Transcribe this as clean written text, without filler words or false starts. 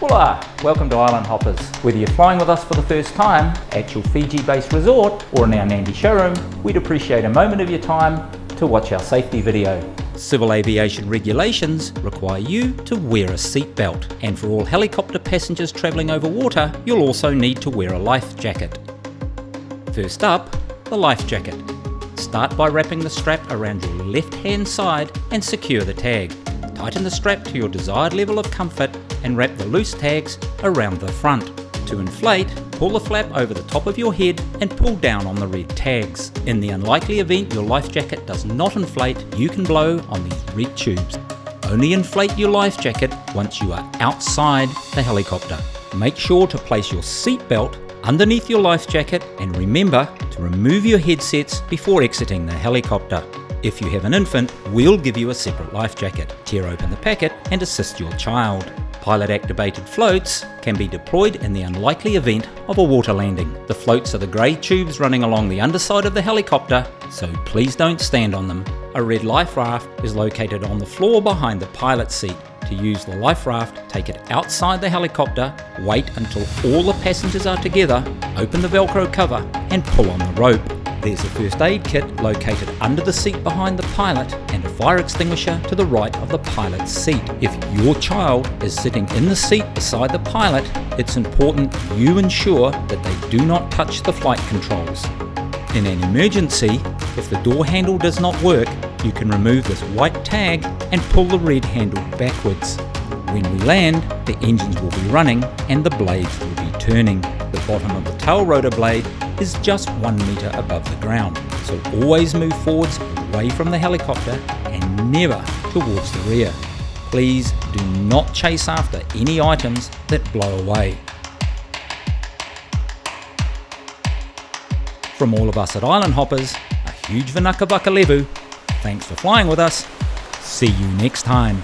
Hola! Welcome to Island Hoppers. Whether you're flying with us for the first time at your Fiji-based resort or in our Nandi showroom, we'd appreciate a moment of your time to watch our safety video. Civil aviation regulations require you to wear a seatbelt, and for all helicopter passengers travelling over water, you'll also need to wear a life jacket. First up, the life jacket. Start by wrapping the strap around your left-hand side and secure the tag. Tighten the strap to your desired level of comfort and wrap the loose tags around the front. To inflate, pull the flap over the top of your head and pull down on the red tags. In the unlikely event your life jacket does not inflate, you can blow on these red tubes. Only inflate your life jacket once you are outside the helicopter. Make sure to place your seat belt underneath your life jacket and remember to remove your headsets before exiting the helicopter. If you have an infant, we'll give you a separate life jacket. Tear open the packet and assist your child. Pilot-activated floats can be deployed in the unlikely event of a water landing. The floats are the grey tubes running along the underside of the helicopter, so please don't stand on them. A red life raft is located on the floor behind the pilot's seat. To use the life raft, take it outside the helicopter, wait until all the passengers are together, open the Velcro cover and pull on the rope. There's a first aid kit located under the seat behind the pilot and a fire extinguisher to the right of the pilot's seat. If your child is sitting in the seat beside the pilot, it's important you ensure that they do not touch the flight controls. In an emergency, if the door handle does not work, you can remove this white tag and pull the red handle backwards. When we land, the engines will be running and the blades will be turning. The bottom of the tail rotor blade is just 1 meter above the ground, so always move forwards away from the helicopter and never towards the rear. Please do not chase after any items that blow away. From all of us at Island Hoppers, a huge Vanaka Vaka Levu. Thanks for flying with us. See you next time.